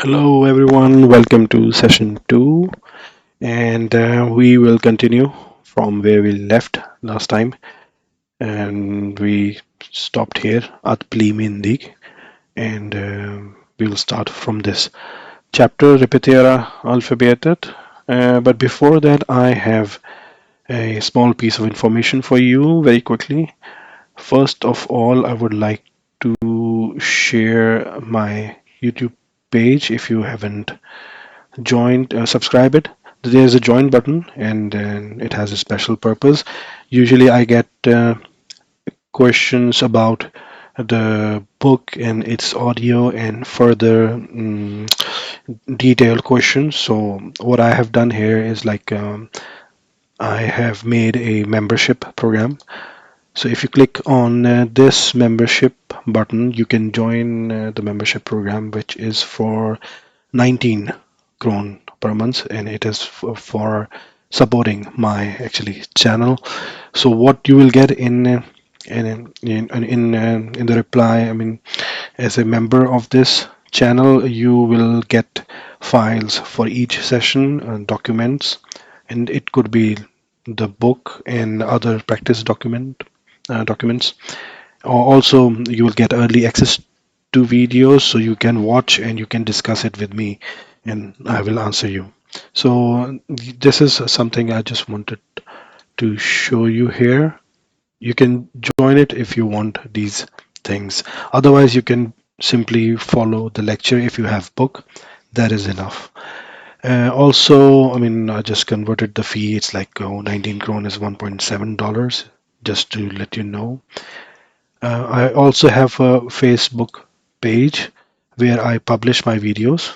Hello, everyone. Welcome to session two, and we will continue from where we left last time. And we stopped here at Plimindig, and we'll start from this chapter, Repetera alphabetet. But before that, I have a small piece of information for you very quickly. First of all, I would like to share my YouTube page if you haven't joined, subscribe it. There's a join button, and it has a special purpose. Usually I get questions about the book and its audio and further detailed questions. So what I have done here is like I have made a membership program. So if you click on this membership button, you can join the membership program, which is for 19 kron per month, and it is for supporting my actually channel. So what you will get in the reply, I mean, as a member of this channel, you will get files for each session and documents, and it could be the book and other practice documents. Also, you will get early access to videos, so you can watch and you can discuss it with me, and I will answer you. So this is something I just wanted to show you here. You can join it if you want these things. Otherwise, you can simply follow the lecture if you have book. That is enough. Also, I mean, I just converted the fee. It's like 19 kron is $1.7, just to let you know. I also have a Facebook page where I publish my videos.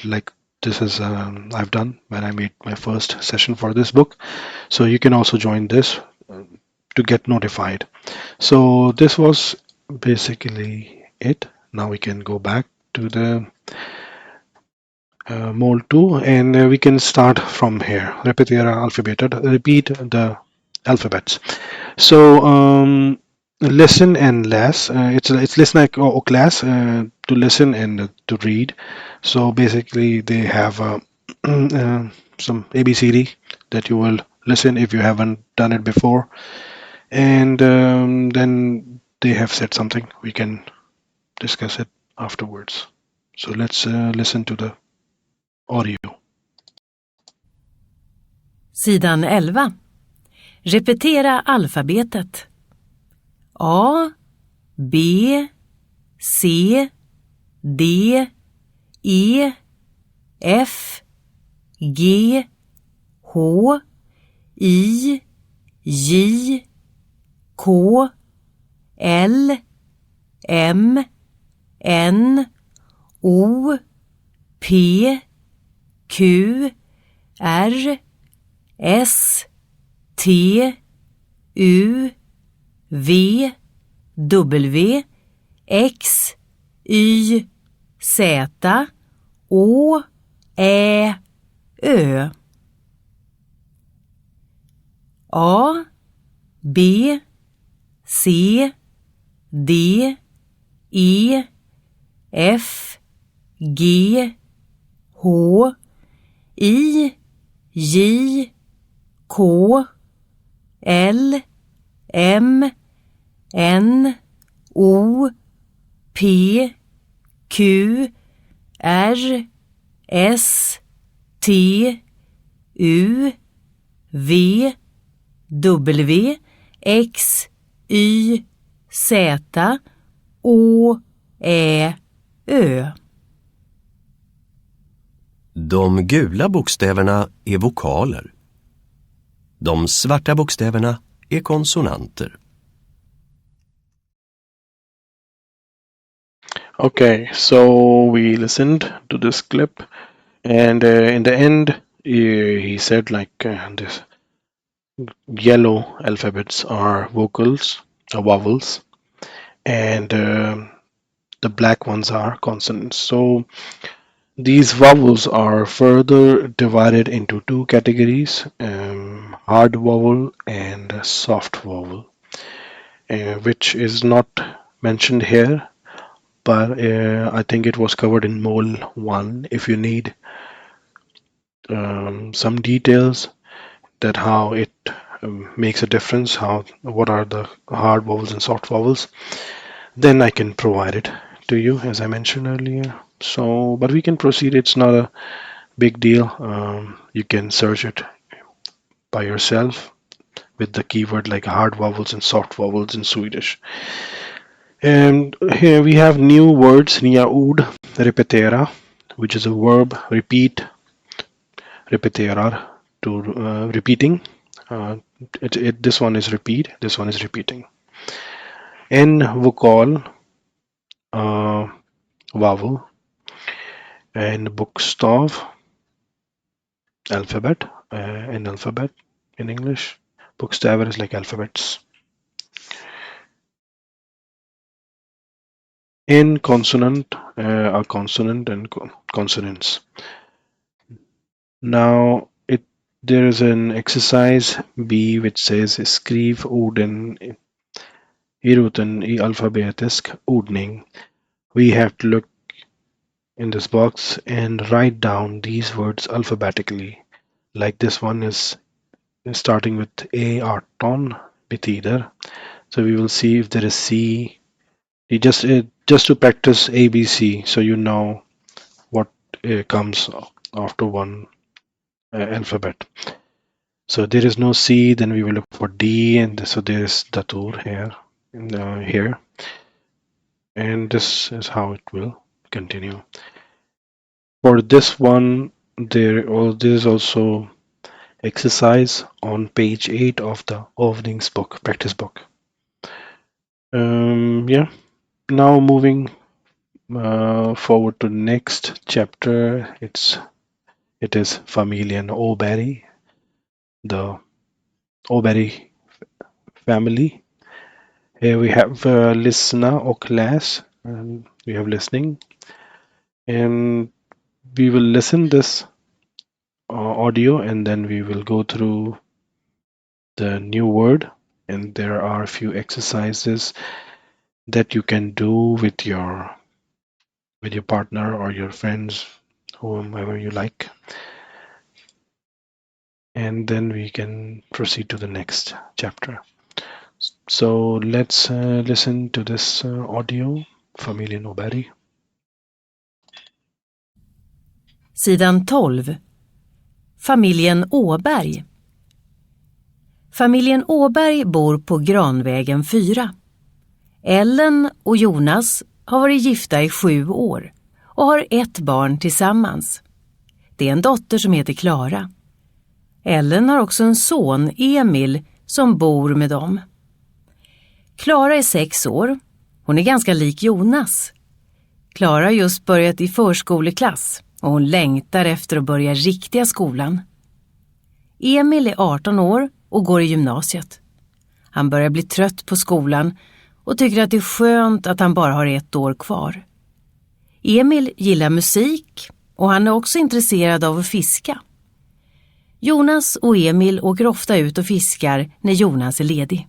Like this is I've done when I made my first session for this book. So you can also join this to get notified. So this was basically it. Now we can go back to the mode 2 and we can start from here. Repetera alphabetet. Repeat the alphabets. So listen and less. It's listen like class to listen and to read. So basically they have some ABCD that you will listen if you haven't done it before, and then they have said something. We can discuss it afterwards. So let's listen to the audio. Sidan 11. Repetera alfabetet. A, B, C, D, E, F, G, H, I, J, K, L, M, N, O, P, Q, R, S, T, U, V, W, X, Y, Z, Å, Ä, Ö. A, B, C, D, E, F, G, H, I, J, K, L, M, N, O, P, Q, R, S, T, U, V, W, X, Y, Z, Å, Ä, Ö. De gula bokstäverna är vokaler. De svarta bokstäverna är konsonanter. Okay, so we listened to this clip, and in the end, he said like this yellow alphabets are vocals or vowels, and the black ones are consonants. So these vowels are further divided into two categories, hard vowel and soft vowel, which is not mentioned here. but I think it was covered in Mole 1. If you need some details that how it makes a difference, what are the hard vowels and soft vowels, then I can provide it to you as I mentioned earlier. So, but we can proceed. It's not a big deal. You can search it by yourself with the keyword like hard vowels and soft vowels in Swedish. And here we have new words, nya ord, repetera, which is a verb, repeat, repeterar, to repeating. Uh, this one is repeat, this one is repeating. En vokal, uh, vowel, and bokstav, alphabet, an alphabet in English. Bokstäver is like alphabets. In consonant, a consonant and consonants. Now there is an exercise B which says skriv orden i roten i alfabetisk ordning. We have to look in this box and write down these words alphabetically. Like this one is starting with A18 betyder. So we will see if there is C. You just to practice ABC, so you know what comes after one alphabet. So there is no C, then we will look for D, and so there is datur here, and this is how it will continue. For this one, there is also exercise on page 8 of the book, practice book. Yeah. Now moving forward to next chapter. It is Familjen Åberg, the Åberg family. Here we have lyssna och läs. And we have listening, and we will listen this audio, and then we will go through the new word. And there are a few exercises that you can do with your partner or your friends, whomever you like. And then we can proceed to the next chapter. So let's listen to this audio, Familjen Åberg. Sidan 12. Familjen Åberg. Familjen Åberg bor på Granvägen 4. Ellen och Jonas har varit gifta i 7 år och har ett barn tillsammans. Det är en dotter som heter Klara. Ellen har också en son, Emil, som bor med dem. Klara är 6 år. Hon är ganska lik Jonas. Klara har just börjat i förskoleklass och hon längtar efter att börja riktiga skolan. Emil är 18 år och går i gymnasiet. Han börjar bli trött på skolan och tycker att det är skönt att han bara har 1 år kvar. Emil gillar musik och han är också intresserad av att fiska. Jonas och Emil åker ofta ut och fiskar när Jonas är ledig.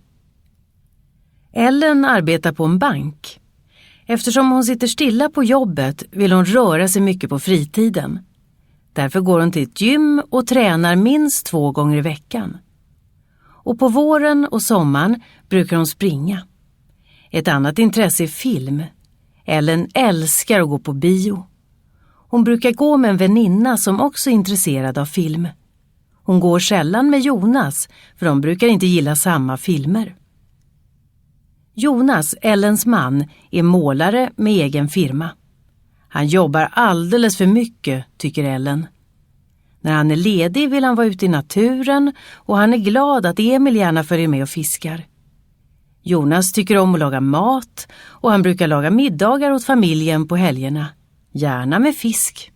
Ellen arbetar på en bank. Eftersom hon sitter stilla på jobbet vill hon röra sig mycket på fritiden. Därför går hon till ett gym och tränar minst 2 gånger i veckan. Och på våren och sommaren brukar hon springa. Ett annat intresse är film. Ellen älskar att gå på bio. Hon brukar gå med en väninna som också är intresserad av film. Hon går sällan med Jonas, för de brukar inte gilla samma filmer. Jonas, Ellens man, är målare med egen firma. Han jobbar alldeles för mycket, tycker Ellen. När han är ledig vill han vara ute i naturen och han är glad att Emil gärna följer med och fiskar. Jonas tycker om att laga mat och han brukar laga middagar åt familjen på helgerna. Gärna med fisk.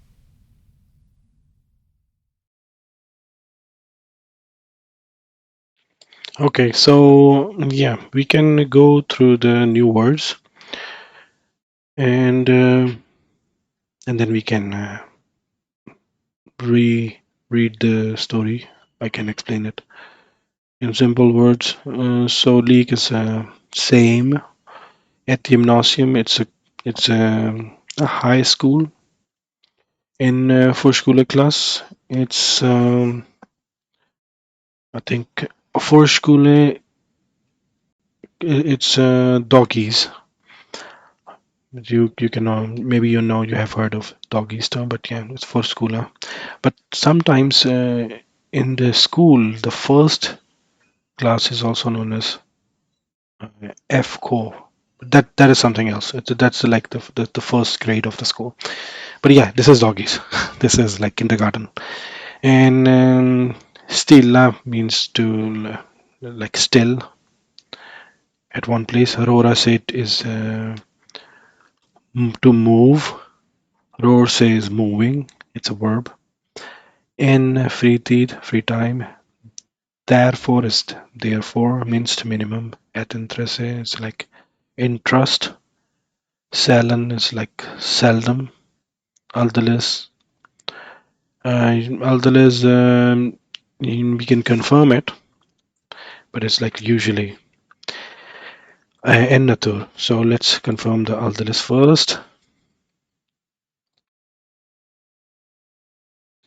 Okay, so yeah, we can go through the new words, and then we can read the story. I can explain it in simple words. So lik is same. At gymnasium, it's a It's a high school. In förskoleklass, it's I think förskole. It's doggies. You can maybe you have heard of doggies term, but yeah, it's förskola. But sometimes in the school, the first class is also known as FCO. That is something else. That's like the first grade of the school. But yeah, this is doggies. This is like kindergarten. And stilla means to like still at one place. Rora sit is to move. Roar says moving. It's a verb. In fritid, free time. Therefore is therefore means to minimum. At interesse is like interest. Sällan is like seldom. Alldeles. Alldeles, we can confirm it, but it's like usually. En natur. So let's confirm the alldeles first.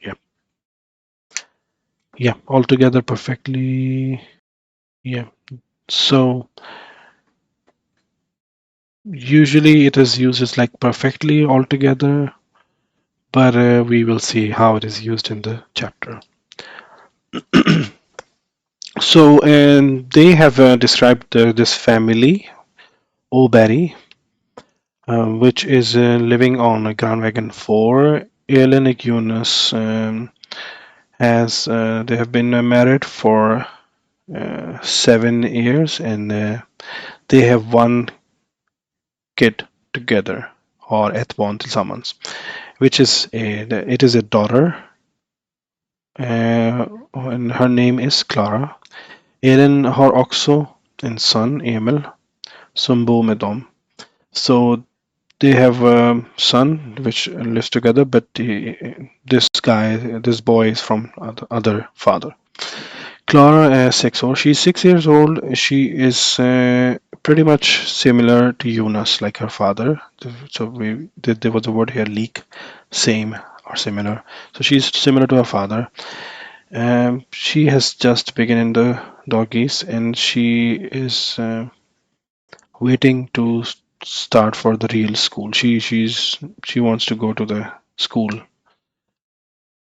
Yeah. Yeah. Altogether perfectly. Yeah. So usually it is used as like perfectly altogether, but we will see how it is used in the chapter. So, and they have described this family, Oberry, which is living on a Grand Wagon 4. Elin and Eunice has they have been married for 7 years, and they have one kid together, or ett barn tillsammans, which is it is a daughter, and her name is Clara. Elin har också en son, Emil, som bor med dem. So they have a son which lives together, but this boy is from other father. Clara, 6 år. She's 6 years old. She is pretty much similar to Jonas, like her father. So there was a word here, leak, same or similar. So she's similar to her father. She has just begun in the doggies, and she is waiting to start for the real school. She wants to go to the school.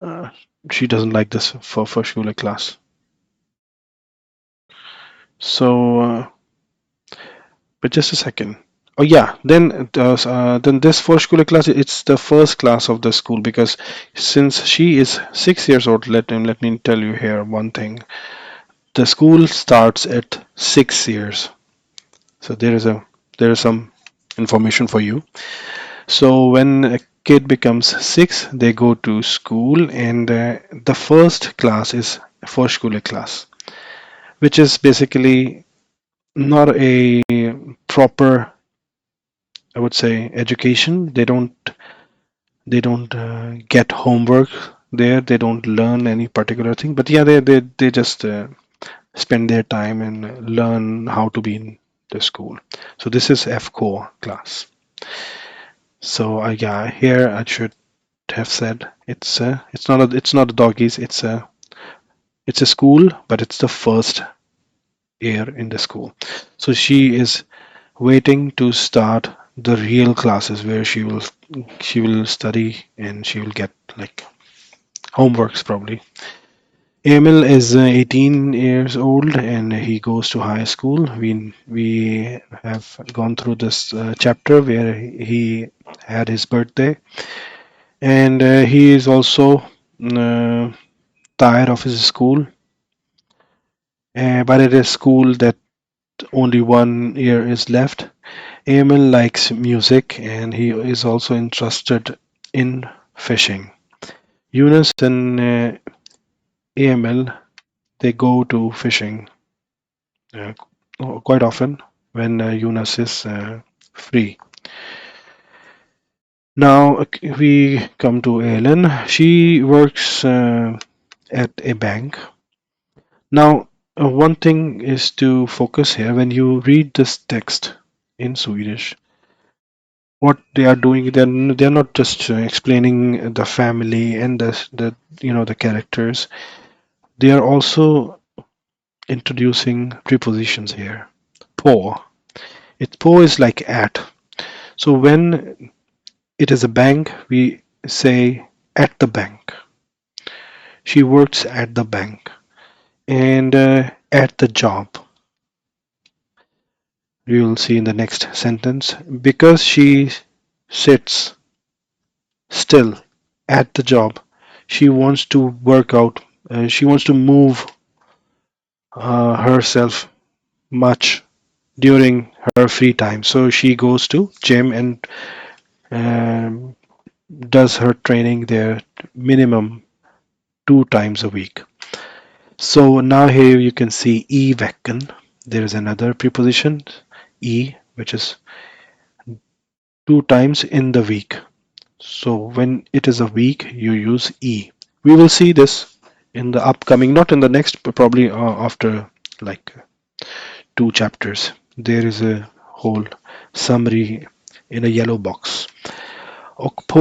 Uh, she doesn't like this for Schule class. So, but just a second. Oh yeah, then this Vorschule class, it's the first class of the school, because since she is 6 years old, let me tell you here one thing. The school starts at 6 years. So there is some information for you. So when a kid becomes 6, they go to school, and the first class is Vorschule class, which is basically not a proper, I would say, education. They don't get homework there. They don't learn any particular thing. But yeah, they just spend their time and learn how to be in the school. So this is FCO class. So yeah, here I should have said it's not a doggies. It's a school, but it's the first year in the school. So she is waiting to start the real classes where she will study, and she will get like homeworks probably. Emil is 18 years old, and he goes to high school. We have gone through this chapter where he had his birthday, and he is also uh, tired of his school. But it is school that only 1 year is left. Emil likes music, and he is also interested in fishing. Eunice and Emil, they go to fishing uh, quite often when Eunice is free. Now we come to Ellen. She works at a bank. Now, one thing is to focus here when you read this text in Swedish. what they are doing. They're not just explaining the family and the the characters. They are also introducing prepositions here. Po. Po is like at. So when it is a bank, we say at the bank. She works at the bank. And at the job, you will see in the next sentence. Because she sits still at the job, she wants to work out. She wants to move herself much during her free time. So she goes to gym and um, does her training there minimum 2 times a week. So now here you can see e veckan. There is another preposition e, which is 2 times in the week. So when it is a week, you use e. We will see this in the upcoming, not in the next, but probably after like 2 chapters. There is a whole summary in a yellow box. Och på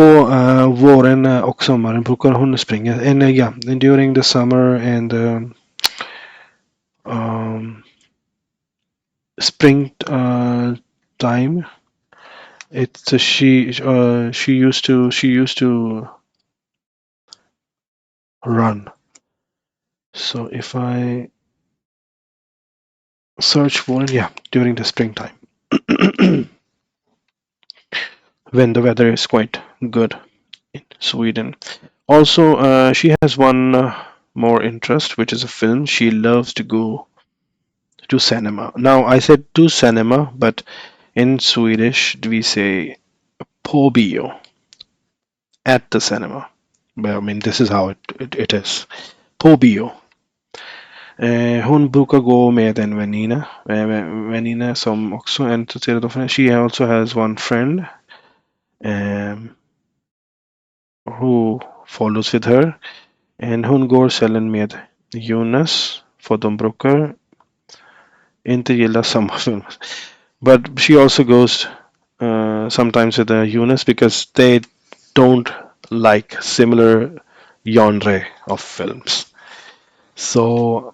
våren och sommaren brukar hon springa. And yeah, and during the summer and um, spring time, it's she used to run. So if I search for it, yeah, during the springtime when the weather is quite good in Sweden. Also, she has one more interest, which is a film. She loves to go to cinema. Now, I said to cinema, but in Swedish we say på bio, at the cinema. Well, I mean, this is how it is. På bio. Hon brukar gå med en väninna som också är intresserad av henne. She also has one friend um, who follows with her. And hon går sällan med Jonas, för de brukar inte gilla samma film. But she also goes sometimes with Jonas because they don't like similar genre of films. So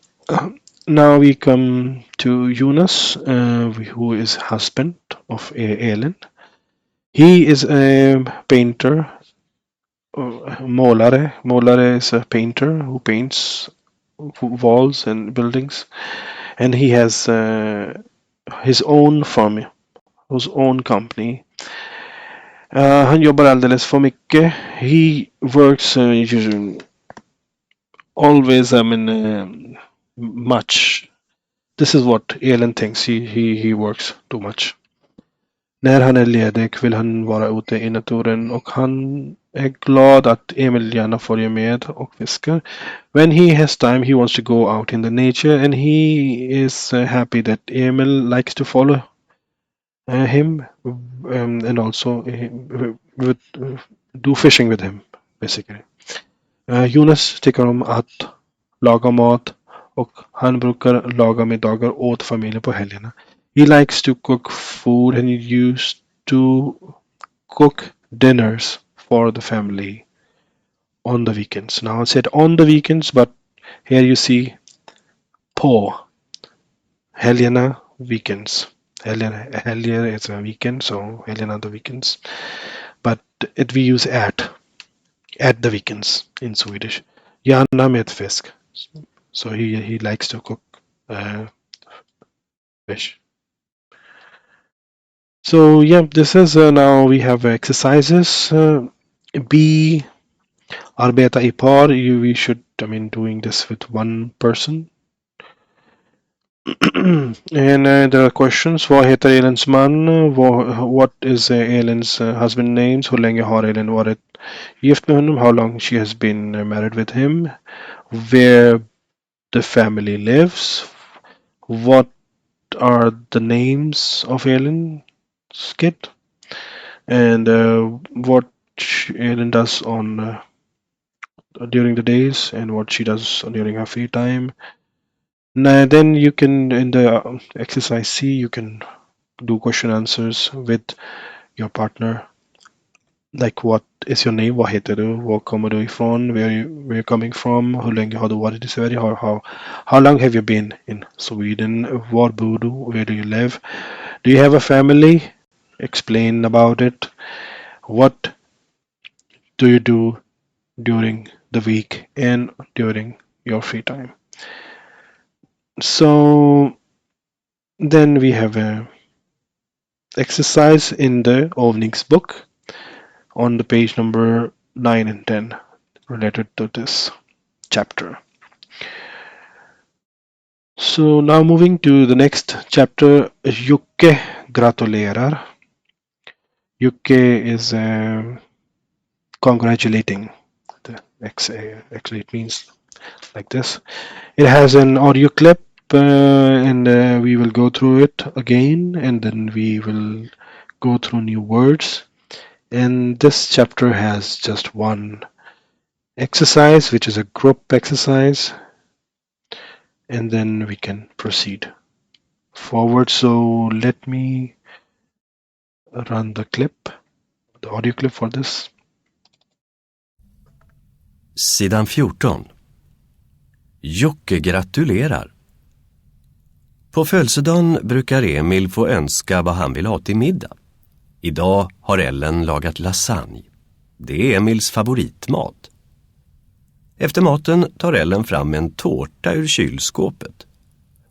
now we come to Jonas, who is husband of Elin. He is a painter. Målare. Målare is a painter who paints walls and buildings, and he has his own firm, his own company. Han jobbar alldeles för mycket. He works always, I mean, much. This is what Elin thinks. He works too much. När han är ledig vill han vara ute i naturen och han är glad att Emil gärna följer med och fiskar. When he has time he wants to go out in the nature and he is happy that Emil likes to follow him and also do fishing with him basically. Jonas tycker om att laga mat och han brukar laga middagar åt familjen på helgerna. He likes to cook food and he used to cook dinners for the family on the weekends. Now I said on the weekends, but here you see på helgerna, weekends. Helger is a weekend, so helgerna the weekends. But we use at the weekends in Swedish. Gärna med fisk. So he likes to cook fish. So yeah, this is now we have exercises. B arbeta i par. We should, I mean, doing this with one person. And there are questions. Vad heter Elins man? What is Elins husband names? Hur länge har Elin varit gift med honom? How long she has been married with him? Where the family lives? What are the names of Elin's kid? And what Elin does on during the days and what she does during her free time. Now, then you can in the exercise C you can do question answers with your partner. Like, what is your name? Vad heter du? Var kommer du ifrån? Where you coming from? Hur länge har du varit i Sverige? How long have you been in Sweden? Var bor du? Where do you live? Do you have a family? Explain about it. What do you do during the week and during your free time? So then we have a exercise in the övningsbook on the page number 9 and 10 related to this chapter. So now moving to the next chapter, Jocke gratulerar. Jocke is congratulating. Actually, it means like this. It has an audio clip, and we will go through it again, and then we will go through new words. And this chapter has just one exercise, which is a group exercise, and then we can proceed forward. So let me run the clip, the audio clip for this. Sidan 14. Jocke gratulerar. På födelsedagen brukar Emil få önska vad han vill ha till middag. Idag har Ellen lagat lasagne. Det är Emils favoritmat. Efter maten tar Ellen fram en tårta ur kylskåpet.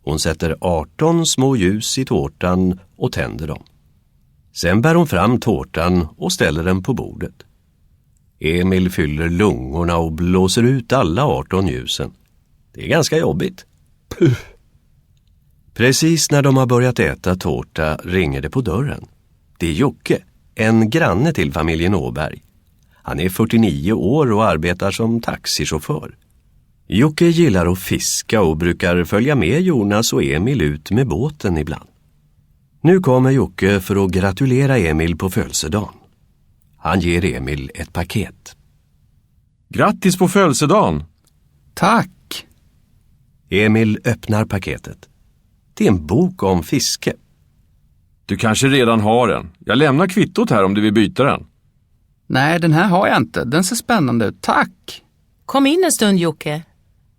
Hon sätter 18 små ljus i tårtan och tänder dem. Sen bär hon fram tårtan och ställer den på bordet. Emil fyller lungorna och blåser ut alla 18 ljusen. Det är ganska jobbigt. Puh. Precis när de har börjat äta tårta ringer det på dörren. Det är Jocke, en granne till familjen Åberg. Han är 49 år och arbetar som taxichaufför. Jocke gillar att fiska och brukar följa med Jonas och Emil ut med båten ibland. Nu kommer Jocke för att gratulera Emil på födelsedagen. Han ger Emil ett paket. Grattis på födelsedagen! Tack! Emil öppnar paketet. Det är en bok om fiske. Du kanske redan har den. Jag lämnar kvittot här om du vill byta den. Nej, den här har jag inte. Den ser spännande ut. Tack! Kom in en stund, Jocke.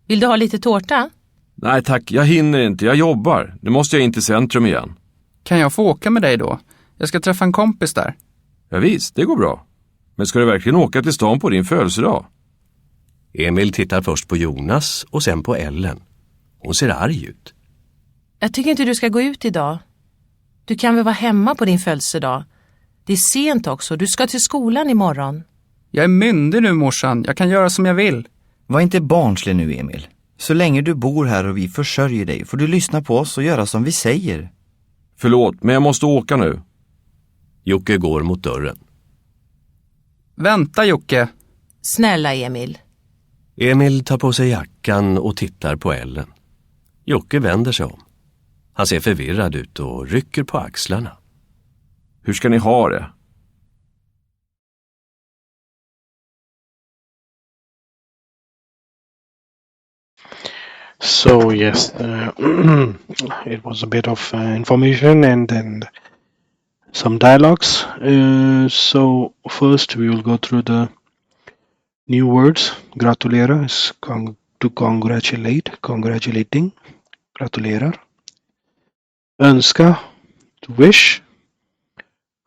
Vill du ha lite tårta? Nej tack, jag hinner inte. Jag jobbar. Nu måste jag in till centrum igen. Kan jag få åka med dig då? Jag ska träffa en kompis där. Ja visst, det går bra. Men ska du verkligen åka till stan på din födelsedag? Emil tittar först på Jonas och sen på Ellen. Hon ser arg ut. Jag tycker inte du ska gå ut idag. Du kan väl vara hemma på din födelsedag. Det är sent också. Du ska till skolan imorgon. Jag är myndig nu, morsan. Jag kan göra som jag vill. Var inte barnslig nu, Emil. Så länge du bor här och vi försörjer dig får du lyssna på oss och göra som vi säger. Förlåt, men jag måste åka nu. Jocke går mot dörren. Vänta, Jocke. Snälla Emil. Emil tar på sig jackan och tittar på Ellen. Jocke vänder sig om. Han ser förvirrad ut och rycker på axlarna. Hur ska ni ha det? So yes, it was a bit of information and then some dialogues. So first we will go through the new words. Gratulera is to congratulate, congratulating. Gratulerar. Önska, to wish.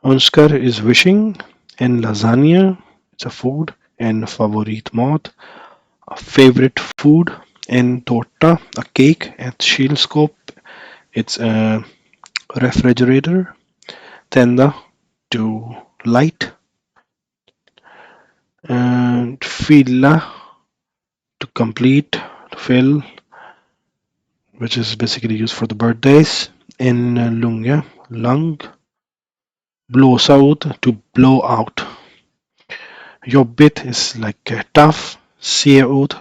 Önskar is wishing. And lasagna, it's a food. And favoritmat, a favorite food. And tårta, a cake. At kylskåp, it's a refrigerator. Tända, to light. And fylla, to complete, to fill, which is basically used for the birthdays. And lunga, lung. Blåsa ut, to blow out. Jobbigt is like tough. Se ut,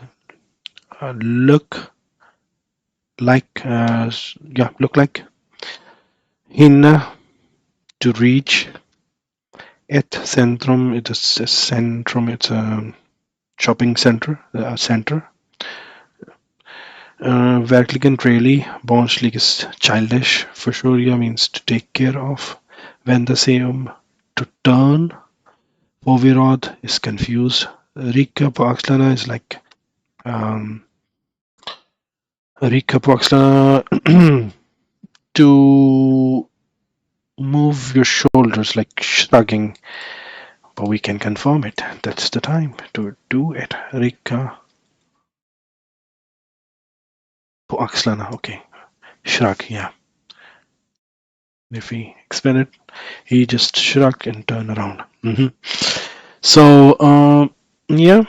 look like, look like. Hinna, to reach. Ett centrum, it's a centrum, it's a shopping center, center. Verkligen really, barnslig is childish. Försörja means to take care of. Vända sig om, to turn. Povirod is confused. Rika Paxlana is like Rika Paxlana to move your shoulders like shrugging, but we can confirm it. That's the time to do it. Rika Paxlana, okay. Shrug, yeah. If we explain it, he just shrugged and turned around. So, yeah,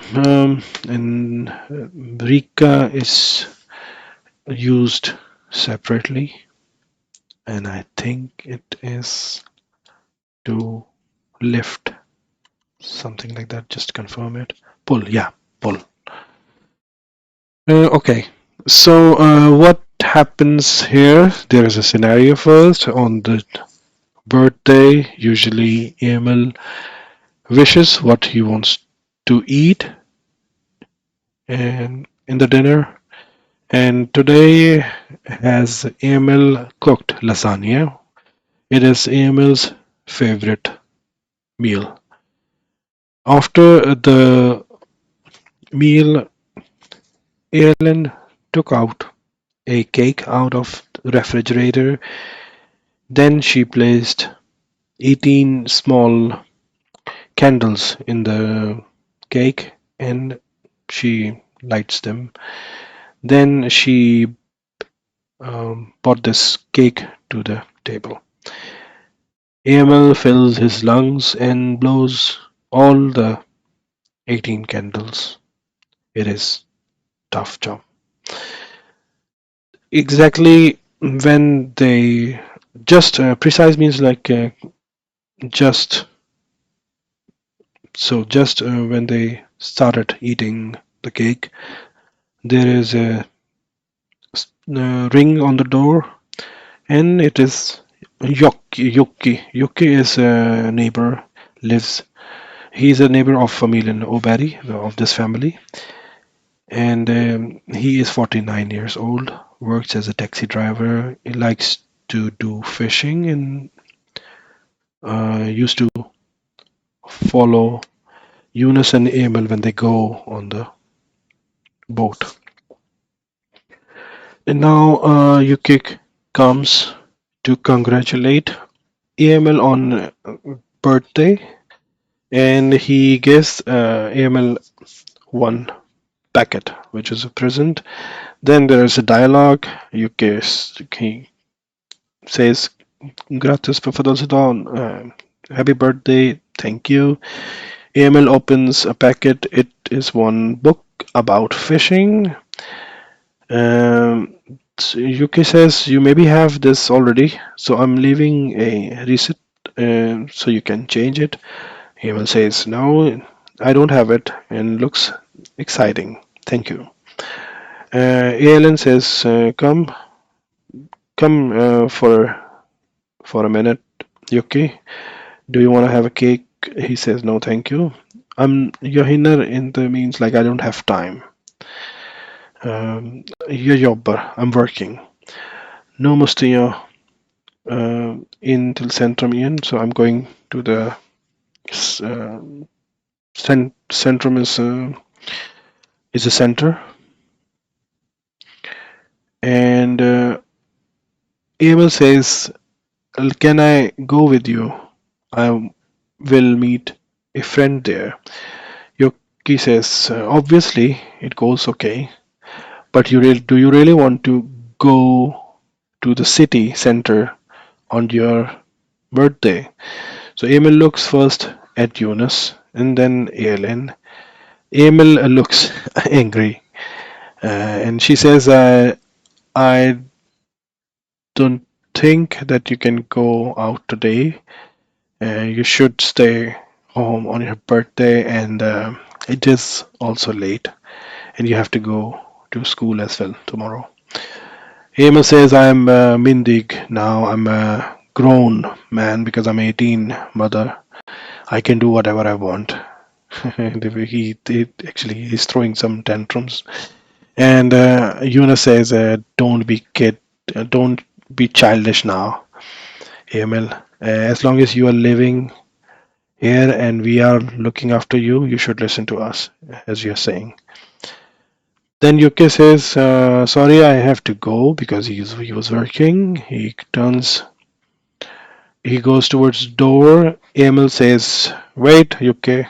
and Rika is used separately, and I think it is to lift, something like that. Just confirm it. Pull, yeah, pull. Okay, so what happens here? There is a scenario first. On the birthday, usually Emil wishes what he wants to eat and in the dinner. And today has Emil cooked lasagna. It is Emil's favorite meal. After the meal, Ellen took out a cake out of the refrigerator. Then she placed 18 small candles in the cake and she lights them. Then she brought this cake to the table. Emil fills his lungs and blows all the 18 candles. It is tough job. Exactly when they just precise means like just just when they started eating the cake, there is a ring on the door, and it is Yokki. Yokki is a neighbor. Lives. He's a neighbor of Familian O'Barry of this family, and he is 49 years old. Works as a taxi driver. He likes to do fishing and used to follow Eunice and Emil when they go on the boat. And now Yukik comes to congratulate Emil on birthday, and he gives Emil one packet, which is a present. Then there is a dialogue. Yukik he says, "Gratis på födelsedagen. Happy birthday. Thank you." Emil opens a packet. It is one book about fishing. Yuki says, "You maybe have this already, so I'm leaving a receipt so you can change it." Emil says, "No, I don't have it," and looks exciting. Thank you. Alan says, come for a minute, Yuki. Do you want to have a cake?" He says, "No, thank you. Jag hinner inte means like I don't have time. Jag jobbar. I'm working. Nu måste jag in till centrum igen, so I'm going to the centrum is a center, and Emil says, "Can I go with you? I will meet a friend there." Yoki says, "Obviously, it goes okay, but do you really want to go to the city center on your birthday?" So Emil looks first at Jonas and then Ellen. Emil looks angry, and she says, "I don't think that you can go out today. You should stay home on your birthday, and it is also late, and you have to go to school as well tomorrow." Emil says, "I'm Mindig now. I'm a grown man because I'm 18, mother. I can do whatever I want." Actually he's throwing some tantrums, and Yuna says, "Don't be don't be childish now, Emil. As long as you are living here and we are looking after you. You should listen to us, as you're saying. Then Yuki says, sorry, I have to go because he was working. He goes towards the door. Emil says, wait, Yuki.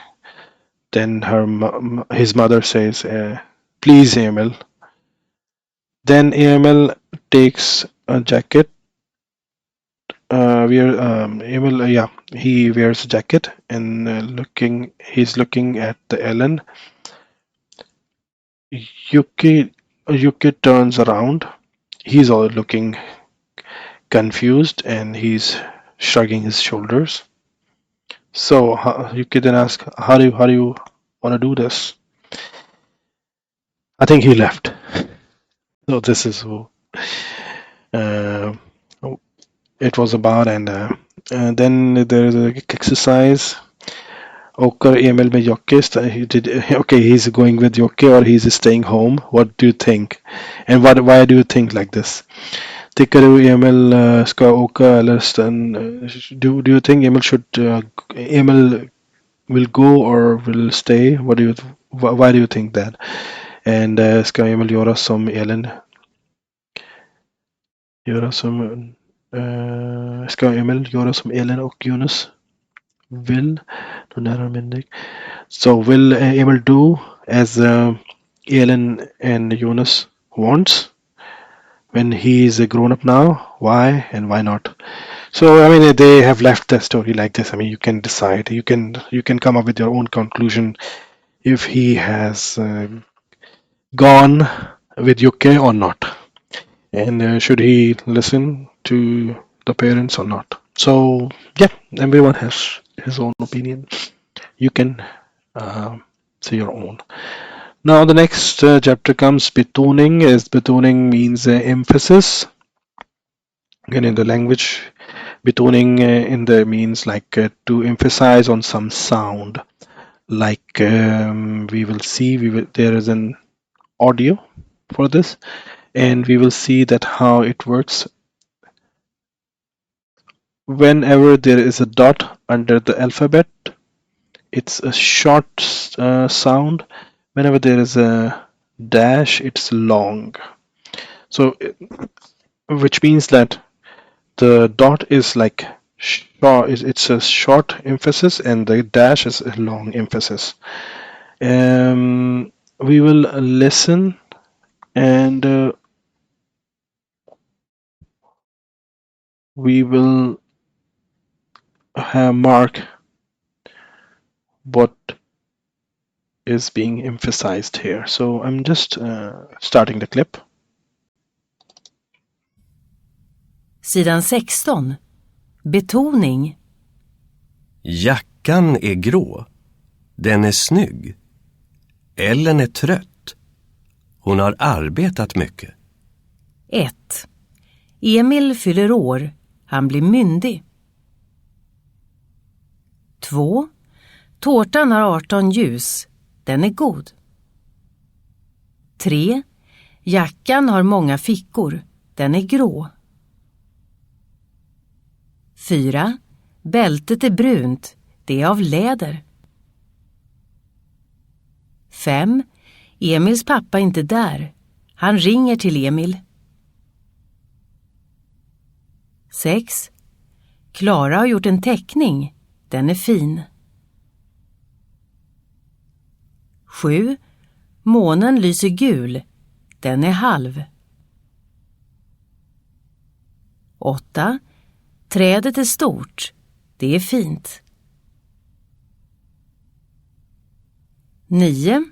Then his mother says, please, Emil. Then Emil takes a jacket. He wears a jacket and he's looking at the Ellen. Yuki turns around. He's all looking confused and he's shrugging his shoulders. So Yuki then asks, how do you want to do this? I think he left. So this is who it was about, and then there is a exercise. Oker Emil med Jokke. Okay, he's going with Jokke or he's staying home. What do you think? And why do you think like this? Tycker du Emil ska åka eller do you think Emil will go or will stay? Why do you think that? And ska Emil göra som Elin? Ska Emil göra som Elin och Jonas vill? So will Emil do as Elin and Jonas wants when he is a grown up now? Why and why not? So I mean they have left the story like this. I mean you can decide. You can come up with your own conclusion if he has gone with Yuke or not, and should he listen to the parents or not. So yeah, everyone has his own opinion. You can say your own. Now the next chapter comes betoning. As betoning means emphasis. Again in the language, betoning in there means like to emphasize on some sound. Like we will see, there is an audio for this, and we will see that how it works. Whenever there is a dot under the alphabet, it's a short sound. Whenever there is a dash, it's long. So, which means that the dot is like short. It's a short emphasis, and the dash is a long emphasis. We will listen and we will mark what is being emphasized here. So I'm just starting the clip. Sidan 16. Betoning. Jackan är grå. Den är snygg. Ellen är trött. Hon har arbetat mycket. 1. Emil fyller år. Han blir myndig. 2. Tårtan har 18 ljus. Den är god. 3. Jackan har många fickor. Den är grå. 4. Bältet är brunt. Det är av läder. 5. Emils pappa är inte där. Han ringer till Emil. 6. Klara har gjort en teckning. Den är fin. 7. Månen lyser gul. Den är halv. 8. Trädet är stort. Det är fint. 9.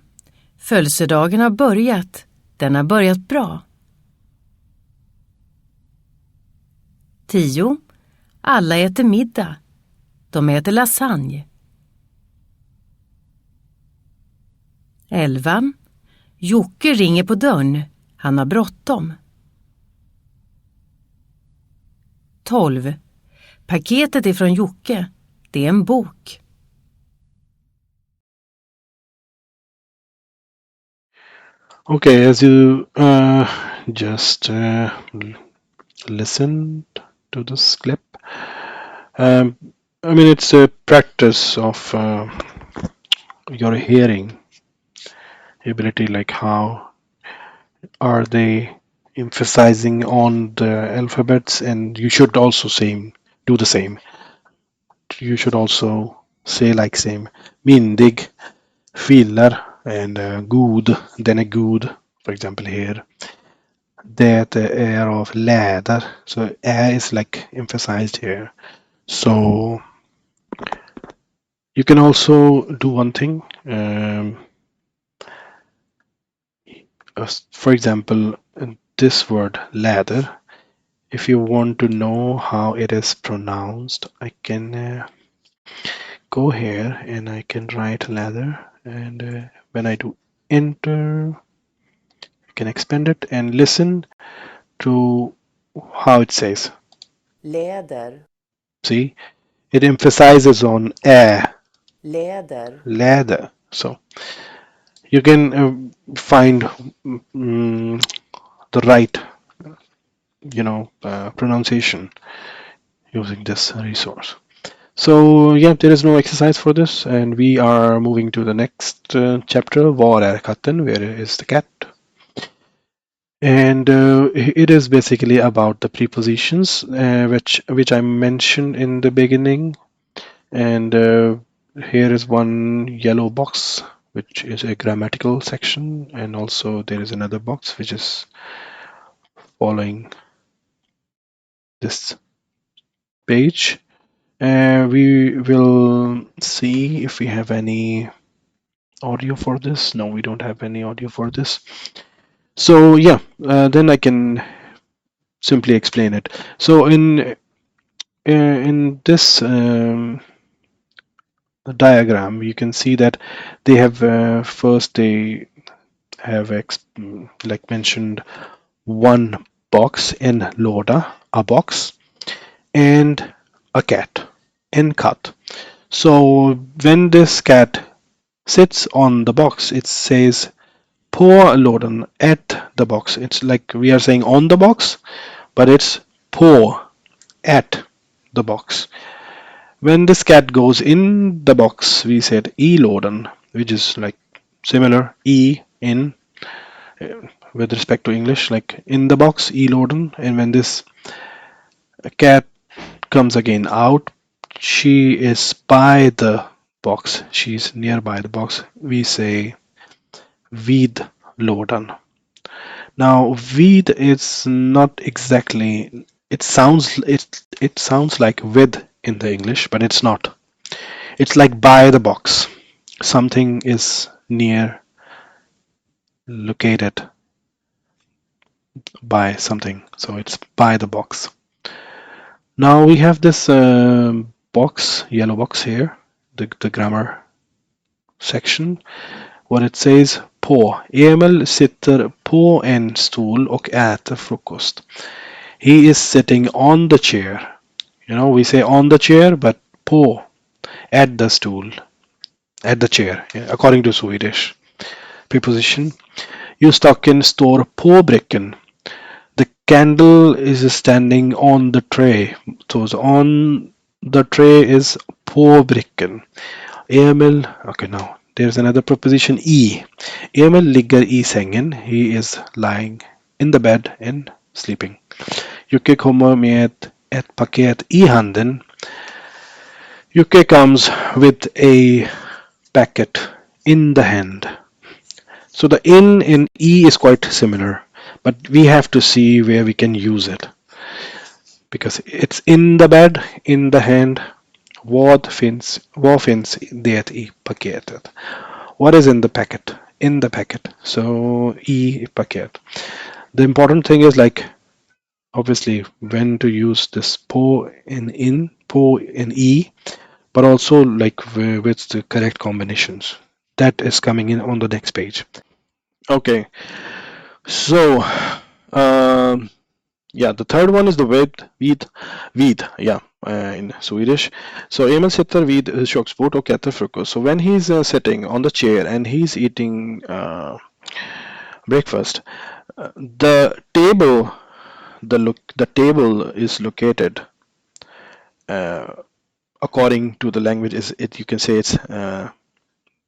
Födelsedagen har börjat. Den har börjat bra. 10. Alla äter middag. De äter lasagne. 11. Jocke ringer på dörren. Han har bråttom. 12. Paketet är från Jocke. Det är en bok. Okay, as you just listened to this clip, I mean, it's a practice of your hearing ability, like how are they emphasizing on the alphabets, and you should also do the same. You should also say like same. Myndig, filar, and god, den är god, for example here. Det är av läder. So ä is like emphasized here. So you can also do one thing. For example, this word ladder. If you want to know how it is pronounced, I can go here and I can write ladder. And when I do enter, I can expand it and listen to how it says. Läder, See, it emphasizes on ä, läder, ladder. So you can find the right, pronunciation using this resource. So yeah, there is no exercise for this, and we are moving to the next chapter. Var är katten? Where is the cat? And it is basically about the prepositions, which I mentioned in the beginning. And here is one yellow box, which is a grammatical section, and also there is another box which is following this page. We will see if we have any audio for this. No, we don't have any audio for this. So yeah, then I can simply explain it. So in this diagram, you can see that they have first they have like mentioned one box in låda, a box, and a cat, in cat. So when this cat sits on the box, it says på lådan, at the box. It's like we are saying on the box, but it's på, at the box. When this cat goes in the box, we said i lådan, which is like similar, i, in, with respect to English, like in the box, i lådan. And when this cat comes again out, she is by the box, she's nearby the box, we say vid lådan. Now vid is not exactly, it sounds like with in the English, but it's not. It's like by the box. Something is near, located by something, so it's by the box. Now we have this box, yellow box here, the grammar section. What it says, på. Emil sitter på en stol och äter frukost. He is sitting on the chair. We say on the chair, but på, at the stool, at the chair, according to Swedish preposition. Ljusstaken står på brickan. The candle is standing on the tray. So on the tray is på brickan. Emil, okay, now there's another preposition i. Emil ligger i sängen. He is lying in the bed and sleeping. Jocke kommer med ett paket i handen. Jocke comes with a packet in the hand. So the in e is quite similar, but we have to see where we can use it. Because it's in the bed, in the hand. Vad finns det i paketet? What is in the packet? In the packet. So i paket. The important thing is like obviously when to use this po in, po in e, but also like with the correct combinations. That is coming in on the next page. Okay, so yeah, the third one is the vid, yeah, in Swedish. So Emil sitter vid köksbord och äter frukost. So when he's sitting on the chair and he's eating breakfast, the table is located according to the language, is it, you can say it's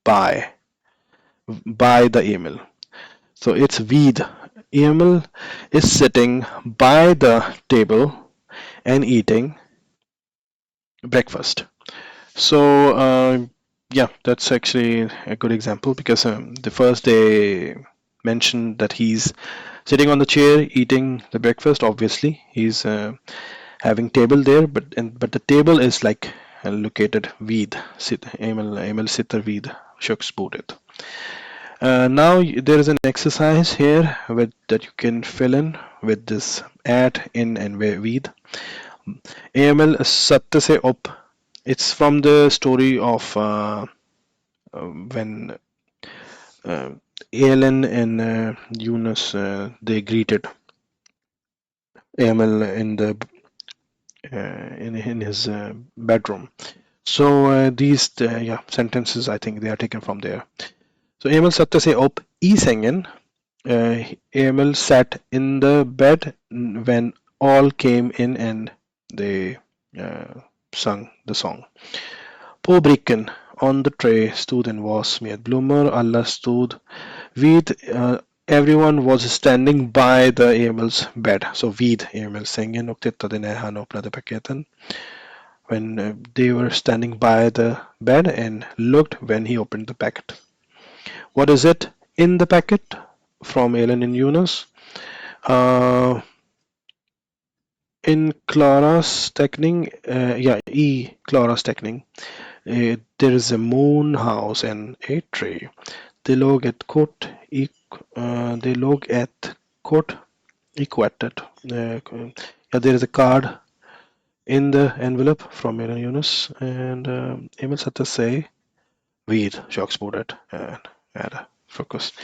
by the Emil. So it's vid. Emil is sitting by the table and eating breakfast. So yeah, that's actually a good example, because the first they mentioned that he's sitting on the chair eating the breakfast. Obviously, he's having table there, but the table is like located vid. Emil sitter vid köksbordet. Now there is an exercise here that you can fill in with this at, in, and vid. Emil satte sig upp. It's from the story of when uh, Elin and Jonas they greeted Emil in the in his bedroom. So these yeah, sentences, I think they are taken from there. So Emil satte sig upp I sängen. Emil sat in the bed when all came in and they sung the song. På bricken, on the tray, stod en vas med blommor. Alla stod vid. Everyone was standing by the Emils bed. Så vid Emils sängen och tittade när han öppnade paketen. When they were standing by the bed and looked when he opened the packet. What is it in the packet? From Elin and Jonas. In Klaras teckning, I Klaras teckning, there is a moon house and a tree. Det låg ett kort i, det låg ett kort i kvartet. Yeah, there is a card in the envelope from Elin Jonas, and Emil satte sig vid köksbordet and had a frukost.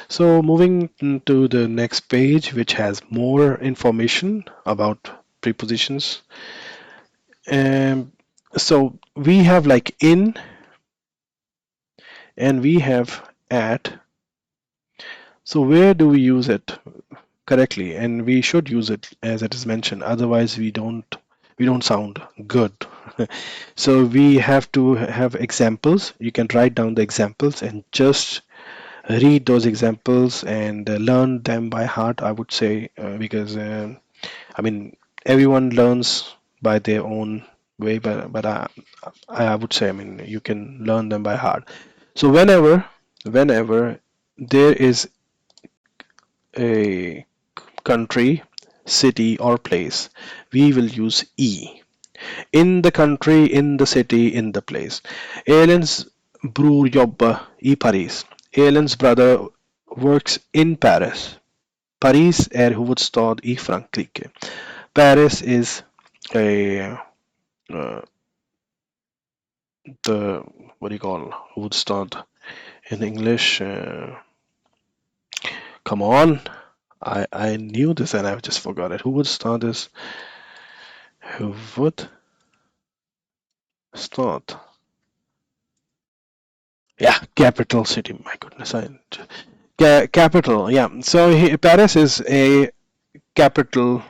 So moving to the next page, which has more information about prepositions. So we have like in, and we have at. So where do we use it correctly? And we should use it as it is mentioned. Otherwise, we don't sound good. So we have to have examples. You can write down the examples and just read those examples and learn them by heart, I would say, because I mean, everyone learns by their own way, but I would say, I mean, you can learn them by heart. So whenever there is a country, city, or place, we will use E. In the country, in the city, in the place. Elins bror jobbar I Paris. Elins brother works in Paris. Paris är huvudstad I Frankrike. Paris is a the what do you call huvudstad in English? Come on, I knew this and I just forgot it. Huvudstad is huvudstad. Yeah, capital city. My goodness, capital. Yeah, so Paris is a capital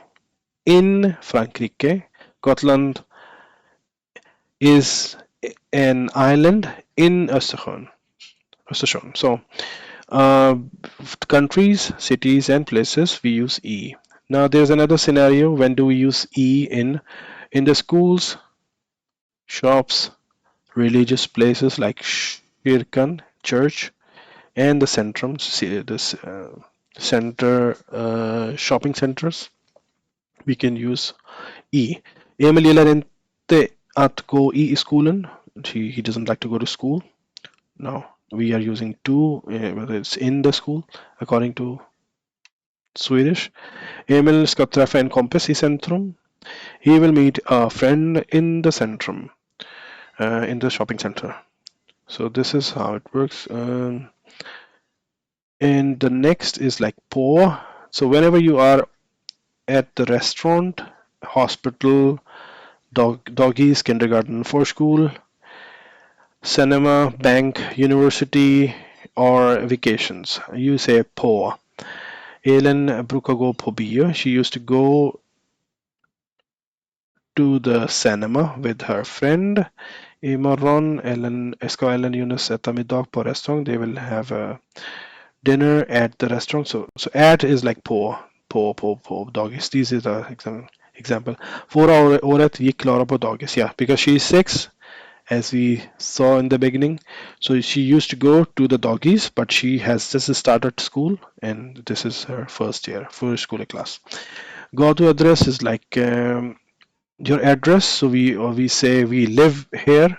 in Frankrike. Gotland is an island in Östersjön. So countries, cities, and places, we use E. Now there's another scenario. When do we use E in the schools, shops, religious places like kyrkan, church, and the centrums, this center, shopping centers? We can use E. Emil gillar inte att gå I skolan. He doesn't like to go to school. No, we are using to, whether it's in the school, according to Swedish. Emil ska träffa en kompis I centrum. He will meet a friend in the centrum, in the shopping center. So this is how it works. And the next is like på. So whenever you are at the restaurant, hospital, doggies, kindergarten, for school, cinema, bank, university, or vacations, you say på. Elin brukar gå på bio. She used to go to the cinema with her friend. Imorgon ska Ellen Yunus äta middag på restaurang. They will have a dinner at the restaurant. So at is like på dagis. This is the example. Förra året gick Klara på dagis. Yeah, because she is 6, as we saw in the beginning. So she used to go to the doggies, but she has just started school, and this is her first year, first school class. Go to address is like your address. So we say we live here.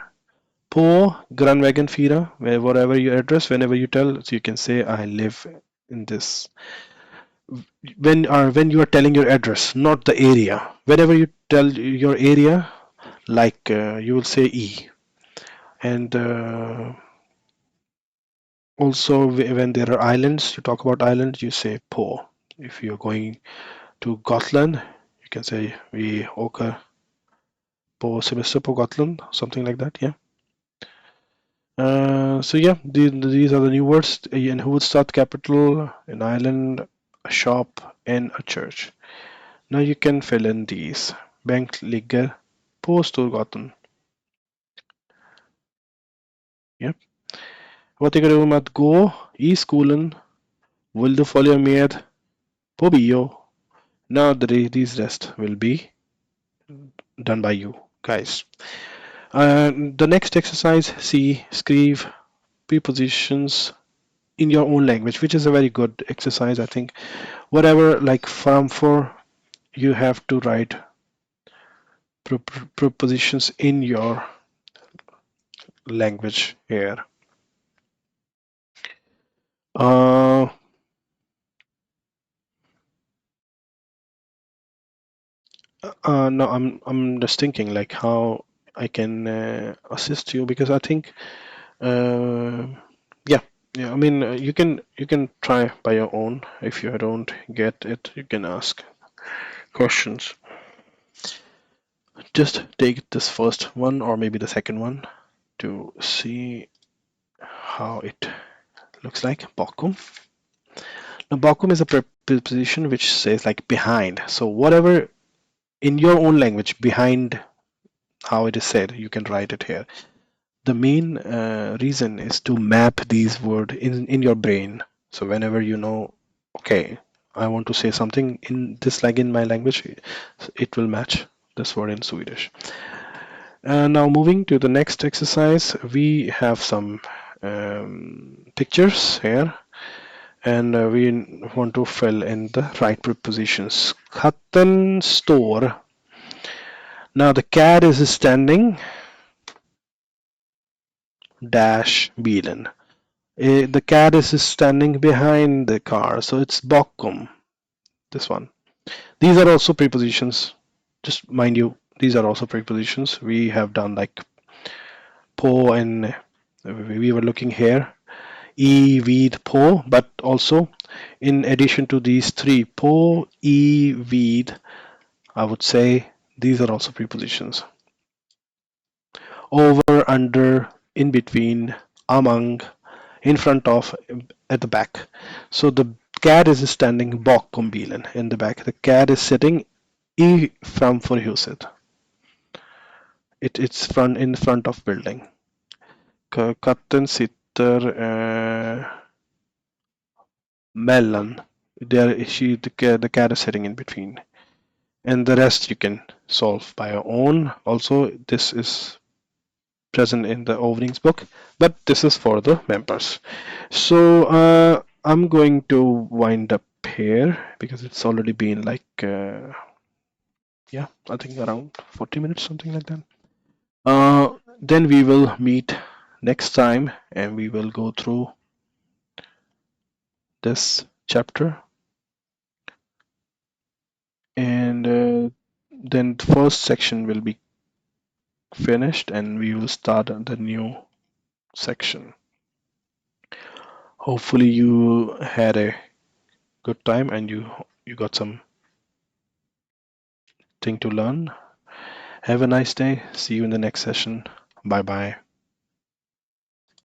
På Grandvägen 4, whatever your address, whenever you tell, so you can say I live in this. When you are telling your address, not the area. Whenever you tell your area, like you will say E. And also when there are islands, you talk about islands, you say på. If you're going to Gotland, you can say vi åker på semester på Gotland, something like that. Yeah. So yeah, these are the new words. In huvudstad, capital, an island, a shop, and a church. Now you can fill in these. Bank ligger på Storgatan. Yeah. Vad tycker du om att gå i skolan? Vill du följa med på bio? Now these rest will be done by you guys. The next exercise, see, skriv prepositions in your own language, which is a very good exercise, I think. Whatever, like for you have to write prepositions in your language here. No, I'm just thinking like how I can assist you, because I think yeah, I mean you can try by your own. If you don't get it, you can ask questions. Just take this first one or maybe the second one to see how it looks like. Bakom. Now bakom is a preposition which says like behind. So whatever in your own language behind how it is said, you can write it here. The main reason is to map these words in your brain. So whenever you know, okay, I want to say something in this, like in my language, it will match this word in Swedish. Now moving to the next exercise, we have some pictures here, and we want to fill in the right prepositions. Katten står. Now the cat is standing dash bilen. The cat is standing behind the car, so it's bakom. This one. These are also prepositions. Just mind you, these are also prepositions. We have done like på, and we were looking here. E, vid, på, but also in addition to these three, på, e, vid, I would say these are also prepositions. Over, under, in between, among, in front of, at the back. So the cat is standing bakom bilen, in the back. The cat is sitting i framför huset. It's in front of building. Katten sitter mellan. The cat is sitting in between. And the rest you can solve by your own. Also, this is present in the openings book, but this is for the members. So I'm going to wind up here because it's already been like yeah, I think around 40 minutes, something like that. Then we will meet next time and we will go through this chapter, and then the first section will be finished and we will start the new section. Hopefully you had a good time and you got some thing to learn. Have a nice day. See you in the next session. Bye bye.